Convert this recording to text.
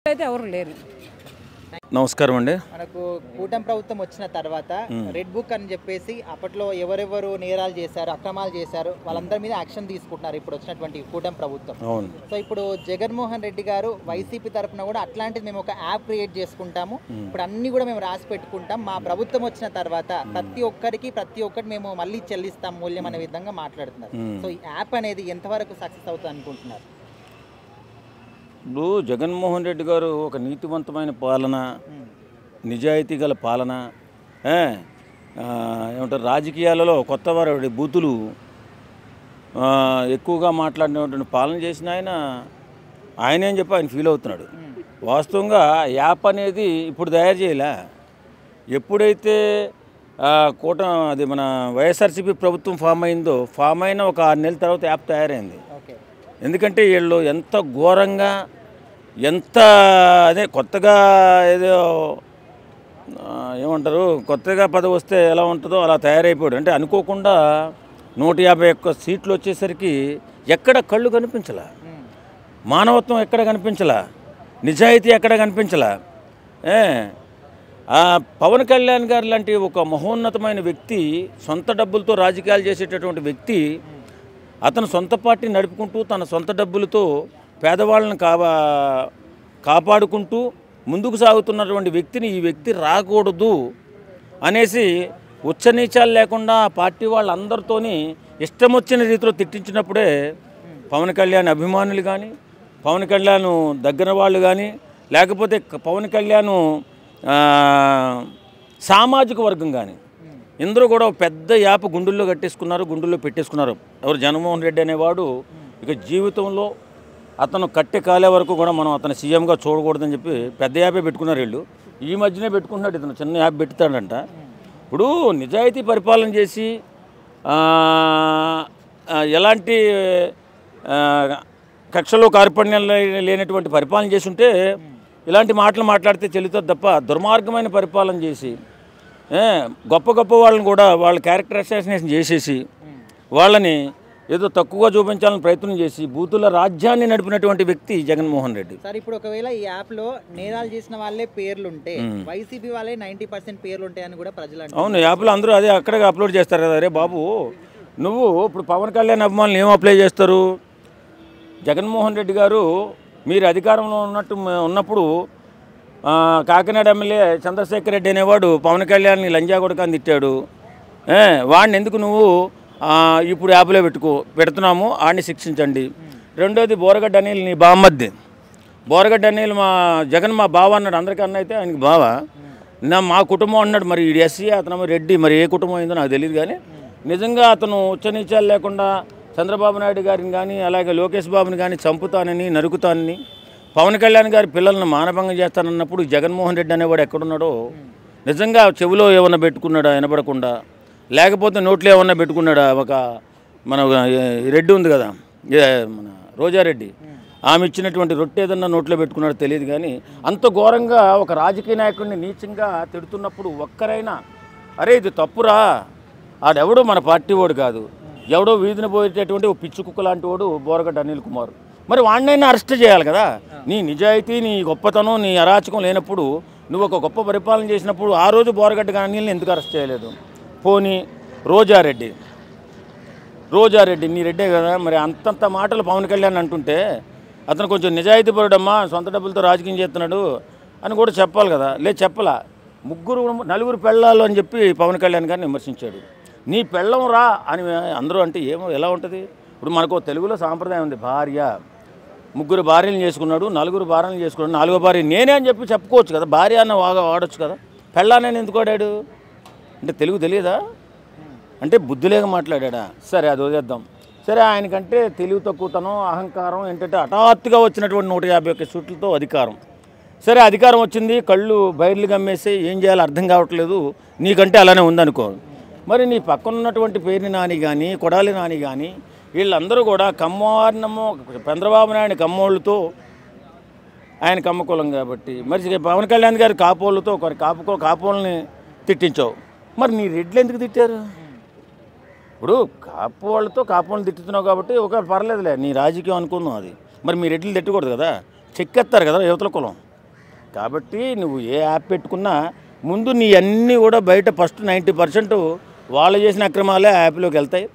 అయితే ఎవరు లేరు. నమస్కారం అండి. మనకు కూటమి ప్రభుత్వం వచ్చిన తర్వాత రెడ్ బుక్ అని చెప్పేసి అప్పట్లో ఎవరెవరు నేరాలు చేశారు, అక్రమాలు చేశారు వాళ్ళందరి మీద యాక్షన్ తీసుకుంటున్నారు ఇప్పుడు వచ్చినటువంటి కూటమి ప్రభుత్వం. సో ఇప్పుడు జగన్మోహన్ రెడ్డి గారు వైసీపీ తరఫున కూడా అట్లాంటిది మేము ఒక యాప్ క్రియేట్ చేసుకుంటాము, ఇప్పుడు అన్ని కూడా మేము రాసి పెట్టుకుంటాం, మా ప్రభుత్వం వచ్చిన తర్వాత ప్రతి ఒక్కటి మేము మళ్ళీ చెల్లిస్తాం మూల్యం అనే విధంగా మాట్లాడుతున్నారు. సో ఈ యాప్ అనేది ఎంతవరకు సక్సెస్ అవుతుంది అనుకుంటున్నారు? ఇప్పుడు జగన్మోహన్ రెడ్డి గారు ఒక నీతివంతమైన పాలన, నిజాయితీ గల పాలన, ఏమంటారు రాజకీయాలలో కొత్త వారి బూతులు ఎక్కువగా మాట్లాడినటువంటి పాలన చేసిన ఆయన ఏం చెప్పి ఆయన ఫీల్ అవుతున్నాడు. వాస్తవంగా యాప్ అనేది ఇప్పుడు తయారు చేయలే. ఎప్పుడైతే అది మన వైఎస్ఆర్సీపీ ప్రభుత్వం ఫామ్ అయిన ఒక 6 నెలల తర్వాత యాప్ తయారైంది. ఎందుకంటే వీళ్ళు ఎంత ఘోరంగా అదే కొత్తగా ఏదో ఏమంటారు కొత్తగా పదవి వస్తే ఎలా ఉంటుందో అలా తయారైపోయాడు. అంటే అనుకోకుండా 151 సీట్లు వచ్చేసరికి ఎక్కడ కళ్ళు కనిపించలా, మానవత్వం ఎక్కడ కనిపించలా, నిజాయితీ ఎక్కడ కనిపించలా. పవన్ కళ్యాణ్ గారు లాంటి ఒక మహోన్నతమైన వ్యక్తి, సొంత డబ్బులతో రాజకీయాలు చేసేటటువంటి వ్యక్తి, అతను సొంత పార్టీ నడుపుకుంటూ తన సొంత డబ్బులతో పేదవాళ్ళని కాపాడుకుంటూ ముందుకు సాగుతున్నటువంటి వ్యక్తిని ఈ వ్యక్తి రాకూడదు అనేసి ఉచ్చనీచాలు లేకుండా పార్టీ వాళ్ళందరితోని ఇష్టం వచ్చిన రీతిలో తిట్టించినప్పుడే పవన్ కళ్యాణ్ అభిమానులు కానీ, పవన్ కళ్యాణ్ దగ్గర వాళ్ళు కానీ, లేకపోతే పవన్ కళ్యాణ్ సామాజిక వర్గం కానీ ఇందరూ కూడా పెద్ద యాప్ గుండెల్లో కట్టేసుకున్నారు, గుండెల్లో పెట్టేసుకున్నారు. ఎవరు జగన్మోహన్ రెడ్డి అనేవాడు ఇక జీవితంలో అతను కట్టె కాలే వరకు కూడా మనం అతను సీఎంగా చూడకూడదని చెప్పి పెద్ద యాపే పెట్టుకున్నారు వీళ్ళు. ఈ మధ్యనే పెట్టుకున్నాడు ఇతను, చిన్న యాప్ పెడతాడంట. ఇప్పుడు నిజాయితీ పరిపాలన చేసి ఎలాంటి కక్షలో కార్పణ్యం లేనటువంటి పరిపాలన చేసి ఉంటే ఇలాంటి మాటలు మాట్లాడితే చెల్లుతుంది తప్ప, దుర్మార్గమైన పరిపాలన చేసి గొప్ప వాళ్ళని కూడా వాళ్ళ క్యారెక్టర్ అసాసినేషన్ చేసేసి వాళ్ళని ఏదో తక్కువగా చూపించాలని ప్రయత్నం చేసి బూతుల రాజ్యాన్ని నడిపినటువంటి వ్యక్తి జగన్మోహన్ రెడ్డి. సార్ ఇప్పుడు ఒకవేళ ఈ యాప్లో నేరాలు చేసిన వాళ్ళే పేర్లుంటే వైసీపీ వాళ్ళే 90% పేర్లు ఉంటాయని కూడా ప్రజలు అంటారు. అవును, యాప్లో అందరూ అదే అక్కడే అప్లోడ్ చేస్తారు కదా. అరే బాబు, నువ్వు ఇప్పుడు పవన్ కళ్యాణ్ అభిమానులు ఏం అప్లై చేస్తారు? జగన్మోహన్ రెడ్డి గారు మీరు అధికారంలో ఉన్నప్పుడు కాకినాడ ఎమ్మెల్యే చంద్రశేఖర్ రెడ్డి అనేవాడు పవన్ కళ్యాణ్ని లంజా కొడుకని తిట్టాడు. వాడిని ఎందుకు నువ్వు ఇప్పుడు యాప్లో పెడుతున్నాము, ఆడిని శిక్షించండి. రెండోది బోరగడ్డ అనిల్, నీ బామ్మద్ది బోరగడ్డ అనిల్ జగన్ మా బావ అన్నాడు. అందరికీ అన్న అయితే ఆయనకి బావ, మా కుటుంబం అన్నాడు. మరి ఈ ఎస్సీ అతను రెడ్డి, మరి ఏ కుటుంబం అయిందో నాకు తెలియదు. కానీ నిజంగా అతను ఉచ్చనీచాలు లేకుండా చంద్రబాబు నాయుడు గారిని కానీ అలాగే లోకేష్ బాబుని కానీ చంపుతానని, నరుకుతానని, పవన్ కళ్యాణ్ గారి పిల్లలను మానభంగం చేస్తానన్నప్పుడు జగన్మోహన్ రెడ్డి అనేవాడు ఎక్కడున్నాడో, నిజంగా చెవిలో ఏమన్నా పెట్టుకున్నాడా వినపడకుండా, లేకపోతే నోట్లో ఏమన్నా పెట్టుకున్నాడా? ఒక మన రెడ్డి ఉంది కదా, మన రోజారెడ్డి, ఆమె ఇచ్చినటువంటి రొట్టె ఏదన్నా నోట్లో పెట్టుకున్నాడో తెలియదు. కానీ అంత ఘోరంగా ఒక రాజకీయ నాయకుడిని నీచంగా తిడుతున్నప్పుడు ఒక్కరైనా అరే ఇది తప్పురా, ఆడెవడో మన పార్టీ వాడు కాదు, ఎవడో వీధిని పోయేటటువంటి ఓ పిచ్చి కుక్క లాంటి వాడు బోరగడ్డ అనిల్ కుమార్, మరి వాడినైనా అరెస్ట్ చేయాలి కదా. నీ నిజాయితీ, నీ గొప్పతనం, నీ అరాచకం లేనప్పుడు, నువ్వు ఒక గొప్ప పరిపాలన చేసినప్పుడు ఆ రోజు బోరగడ్డ అనిల్ని ఎందుకు అరెస్ట్ చేయలేదు? పోనీ రోజారెడ్డి నీ రెడ్డే కదా, మరి అంతంత మాటలు పవన్ కళ్యాణ్ అంటుంటే అతను కొంచెం నిజాయితీ పరుడమ్మా, సొంత డబ్బులతో రాజకీయం చేస్తున్నాడు అని కూడా చెప్పాలి కదా. చెప్పలా. 4 పెళ్ళాలు అని చెప్పి పవన్ కళ్యాణ్ గారిని విమర్శించాడు. నీ పెళ్ళం రా అని అందరూ అంటే ఎలా ఉంటుంది? ఇప్పుడు మనకు తెలుగులో సాంప్రదాయం ఉంది, భార్య 3 భార్యలు చేసుకున్నాడు, 4 భార్యలు చేసుకున్నాడు, 4వ భార్య నేనే అని చెప్పి చెప్పుకోవచ్చు కదా. భార్య అన్న వాడచ్చు కదా, పెళ్ళాన్ని ఎందుకు వాడాడు? అంటే తెలుగు తెలియదా? అంటే బుద్ధి లేక మాట్లాడా? సరే, అది వదిలేద్దాం. సరే, ఆయనకంటే తెలివి తక్కువతనం, అహంకారం ఏంటంటే హఠాత్తుగా వచ్చినటువంటి 151 సీట్లతో అధికారం. సరే, అధికారం వచ్చింది, కళ్ళు బయర్లు గమ్మేసి ఏం చేయాలో అర్థం కావట్లేదు, నీకంటే అలానే ఉందనుకో. మరి నీ పక్కన ఉన్నటువంటి పేరుని నాని కానీ, కొడాలి నాని కానీ వీళ్ళందరూ కూడా కమ్మవారినమ్మో చంద్రబాబు నాయుడు కమ్మోళ్ళతో, ఆయన కమ్మకులం కాబట్టి, మరి పవన్ కళ్యాణ్ గారి కాపోళ్ళతో కాపోళ్ళని తిట్టించావు. మరి నీ రెడ్లు ఎందుకు తిట్టారు? ఇప్పుడు కాపు వాళ్ళతో కాపు వాళ్ళని తిట్టుతున్నావు కాబట్టి ఒక పర్లేదులే, నీ రాజకీయం అనుకుందాం అది. మరి మీ రెడ్లు తిట్టకూడదు కదా, చెక్కేస్తారు కదా యువతల కులం. కాబట్టి నువ్వు ఏ యాప్ పెట్టుకున్నా ముందు నీ అన్నీ కూడా బయట ఫస్ట్ 90% వాళ్ళు చేసిన అక్రమాలే ఆ యాప్లోకి వెళ్తాయి.